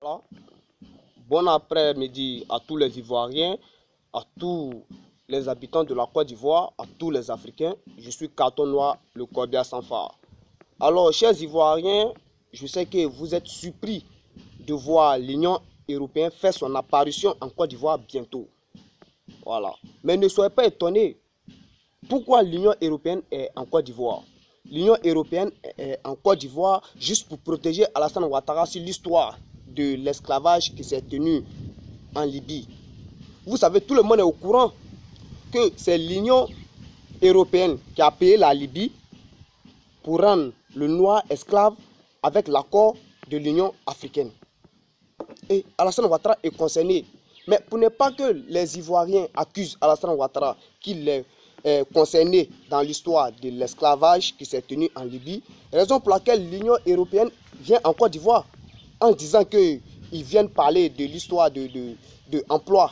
Voilà. Bon après-midi à tous les Ivoiriens, à tous les habitants de la Côte d'Ivoire, à tous les Africains. Je suis Carton Noir, le cordial sans phare. Alors, chers Ivoiriens, je sais que vous êtes surpris de voir l'Union européenne faire son apparition en Côte d'Ivoire bientôt. Voilà. Mais ne soyez pas étonnés. Pourquoi l'Union européenne est en Côte d'Ivoire? L'Union européenne est en Côte d'Ivoire juste pour protéger Alassane Ouattara sur l'histoire de l'esclavage qui s'est tenu en Libye. Vous savez, tout le monde est au courant que c'est l'Union européenne qui a payé la Libye pour rendre le noir esclave avec l'accord de l'Union africaine. Et Alassane Ouattara est concerné. Mais pour ne pas que les Ivoiriens accusent Alassane Ouattara qu'il est concerné dans l'histoire de l'esclavage qui s'est tenu en Libye, raison pour laquelle l'Union européenne vient en Côte d'Ivoire en disant qu'ils viennent parler de l'histoire de emploi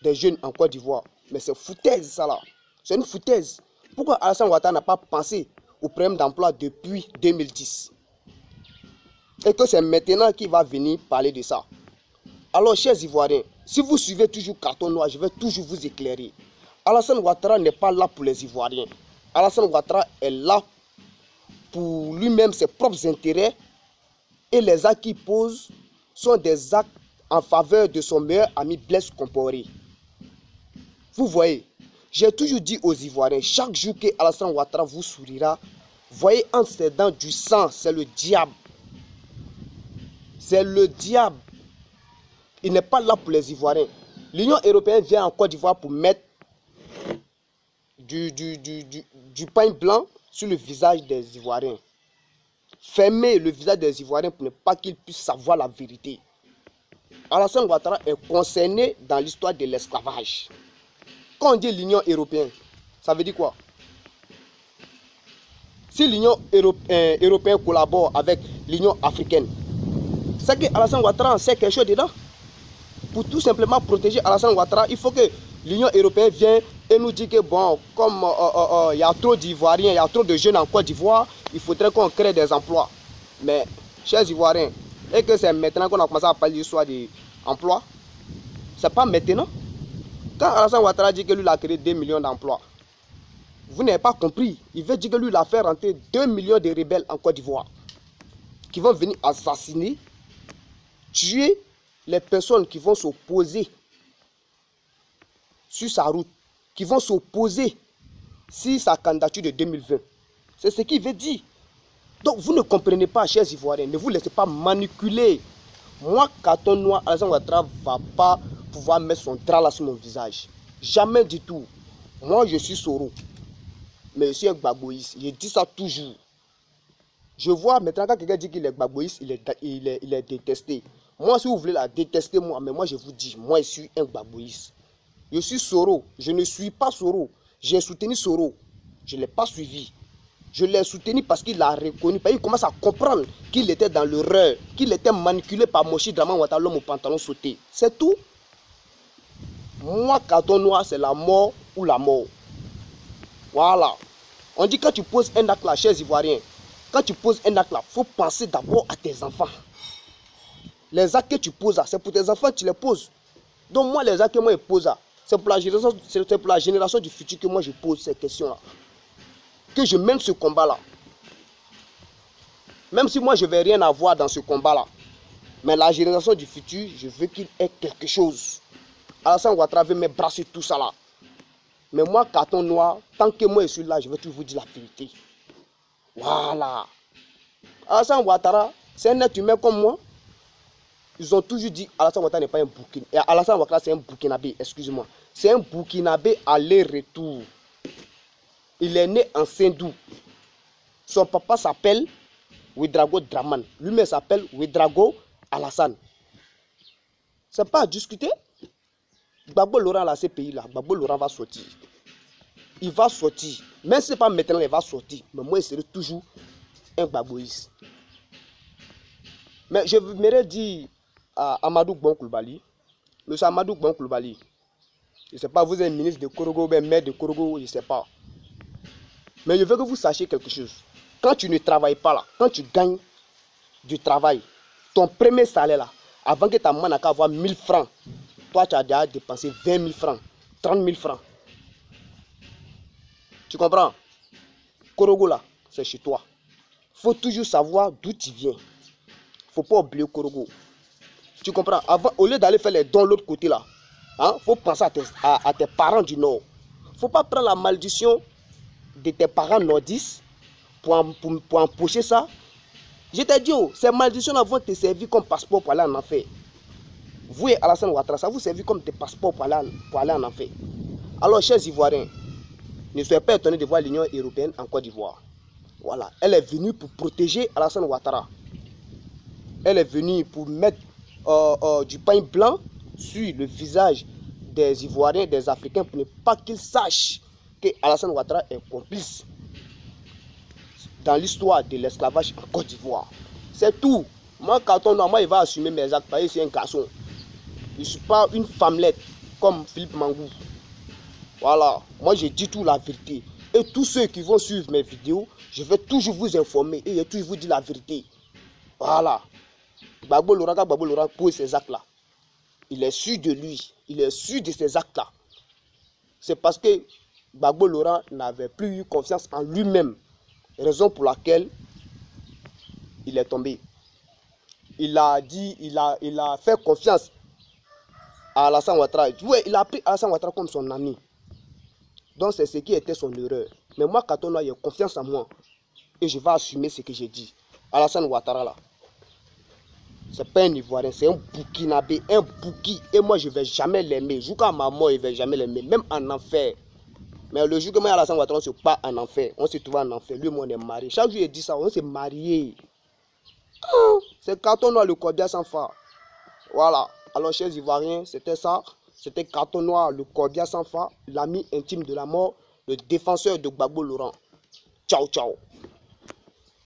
des jeunes en Côte d'Ivoire. Mais c'est foutaise ça là. C'est une foutaise. Pourquoi Alassane Ouattara n'a pas pensé au problème d'emploi depuis 2010? Et que c'est maintenant qu'il va venir parler de ça. Alors, chers Ivoiriens, si vous suivez toujours Carton Noir, je vais toujours vous éclairer. Alassane Ouattara n'est pas là pour les Ivoiriens. Alassane Ouattara est là pour lui-même, ses propres intérêts. Et les actes qu'il pose sont des actes en faveur de son meilleur ami Blaise Compaoré. Vous voyez, j'ai toujours dit aux Ivoiriens, chaque jour que Alassane Ouattara vous sourira, voyez entre ses dents du sang, c'est le diable. C'est le diable. Il n'est pas là pour les Ivoiriens. L'Union européenne vient en Côte d'Ivoire pour mettre du pain blanc sur le visage des Ivoiriens. Fermer le visage des Ivoiriens pour ne pas qu'ils puissent savoir la vérité. Alassane Ouattara est concerné dans l'histoire de l'esclavage. Quand on dit l'Union européenne, ça veut dire quoi? Si l'Union européenne collabore avec l'Union africaine, c'est que Alassane Ouattara en sait quelque chose dedans. Pour tout simplement protéger Alassane Ouattara, il faut que l'Union européenne vienne et nous dise que bon, comme il y a trop d'Ivoiriens, il y a trop de jeunes en Côte d'Ivoire, il faudrait qu'on crée des emplois. Mais, chers Ivoiriens, et que c'est maintenant qu'on a commencé à parler de l'histoire des emplois, c'est pas maintenant. Quand Alassane Ouattara dit que lui a créé 2 millions d'emplois, vous n'avez pas compris. Il veut dire que lui a fait rentrer 2 millions de rebelles en Côte d'Ivoire qui vont venir assassiner, tuer les personnes qui vont s'opposer sur sa route, qui vont s'opposer sur sa candidature de 2020. C'est ce qu'il veut dire. Donc vous ne comprenez pas, chers Ivoiriens, ne vous laissez pas manipuler. Moi, Carton Noir, Alassane Ouattara ne va pas pouvoir mettre son drap là sur mon visage. Jamais du tout. Moi, je suis Soro. Mais je suis un gbagboïste. Je dis ça toujours. Je vois maintenant quand quelqu'un dit qu'il est gbagboïste, il est détesté. Moi, si vous voulez la détester, moi, mais moi, je vous dis, moi, je suis un gbagboïste. Je suis Soro. Je ne suis pas Soro. J'ai soutenu Soro. Je ne l'ai pas suivi. Je l'ai soutenu parce qu'il a reconnu, parce qu'il commence à comprendre qu'il était dans l'erreur, qu'il était manipulé par Moshi Draman Ouattara, l'homme au pantalon sauté. C'est tout. Moi, Carton Noir, c'est la mort ou la mort. Voilà. On dit quand tu poses un acte là, chers Ivoiriens, quand tu poses un acte là, il faut penser d'abord à tes enfants. Les actes que tu poses là, c'est pour tes enfants que tu les poses. Donc moi, les actes que moi je pose là, c'est pour la génération du futur que moi je pose ces questions là. Que je mène ce combat là. Même si moi je ne vais rien avoir dans ce combat là. Mais la génération du futur, je veux qu'il ait quelque chose. Alassane Ouattara veut me brasser tout ça là. Mais moi, Carton Noir, tant que moi je suis là, je vais toujours vous dire la vérité. Voilà. Alassane Ouattara, c'est un être humain comme moi. Ils ont toujours dit Alassane Ouattara n'est pas un Burkinabé. Et Alassane Ouattara, c'est un Burkinabé, excusez-moi. C'est un Burkinabé aller-retour. Il est né en Sindou. Son papa s'appelle Ouedraogo Draman. Lui-même s'appelle Ouedraogo Alassane. C'est pas à discuter. Gbagbo Laurent là, ces pays-là, Gbagbo Laurent va sortir. Il va sortir. Même si ce n'est pas maintenant, il va sortir. Mais moi, je serai toujours un gbagboïste. Mais je voudrais dire à Amadou Bon Coulibaly, monsieur Amadou Bon Coulibaly, je ne sais pas, vous êtes ministre de Korogo, maire de Korogo, je ne sais pas. Mais je veux que vous sachiez quelque chose. Quand tu ne travailles pas là, quand tu gagnes du travail, ton premier salaire là, Avant que ta maman n'a qu'à avoir 1000 francs, toi tu as déjà dépensé 20 000 francs, 30 000 francs. Tu comprends? Korogo là, c'est chez toi. Faut toujours savoir d'où tu viens. Faut pas oublier Korogo. Tu comprends? Avant, au lieu d'aller faire les dons de l'autre côté là, hein, faut penser à tes parents du Nord. Faut pas prendre la malédiction de tes parents nordistes pour empocher ça. Je t'ai dit, oh, ces malédictions là vont te servir comme passeport pour aller en enfer. Vous et Alassane Ouattara, ça vous servir comme des passeports pour aller en enfer. Alors, chers Ivoiriens, ne soyez pas étonnés de voir l'Union européenne en Côte d'Ivoire. Voilà, elle est venue pour protéger Alassane Ouattara. Elle est venue pour mettre du pain blanc sur le visage des Ivoiriens, des Africains, pour ne pas qu'ils sachent que Alassane Ouattara est complice dans l'histoire de l'esclavage en Côte d'Ivoire. C'est tout. Moi, carton noir, moi, il va assumer mes actes parce que c'est un garçon. Je ne suis pas une femmelette comme Philippe Mangou. Voilà, moi je dis tout la vérité. Et tous ceux qui vont suivre mes vidéos, je vais toujours vous informer et je vais toujours vous dire la vérité. Voilà. Gbagbo Laurent pour ces actes-là. Il est sûr de lui, il est sûr de ces actes-là. C'est parce que Gbagbo Laurent n'avait plus eu confiance en lui-même. Raison pour laquelle il est tombé. Il a fait confiance à Alassane Ouattara. Ouais, il a pris Alassane Ouattara comme son ami. Donc c'est ce qui était son erreur. Mais moi, Katonoa, il a confiance en moi. Et je vais assumer ce que j'ai dit. Alassane Ouattara là. C'est pas un Ivoirien, c'est un Burkinabé, un Bouki. Et moi, je ne vais jamais l'aimer. Jusqu'à ma mort, je ne vais jamais l'aimer. Même en enfer. Mais le jour que moi, Alassane Ouattara, on ne se pas en enfer. On se trouve en enfer. Lui, moi, on est marié. Chaque jour, il dit ça, on s'est marié. C'est Katonoa, le Cordia sans phare. Voilà. Alors, chers Ivoiriens, c'était ça. C'était Katonoa, le Cordia sans phare, l'ami intime de la mort, le défenseur de Gbagbo Laurent. Ciao, ciao.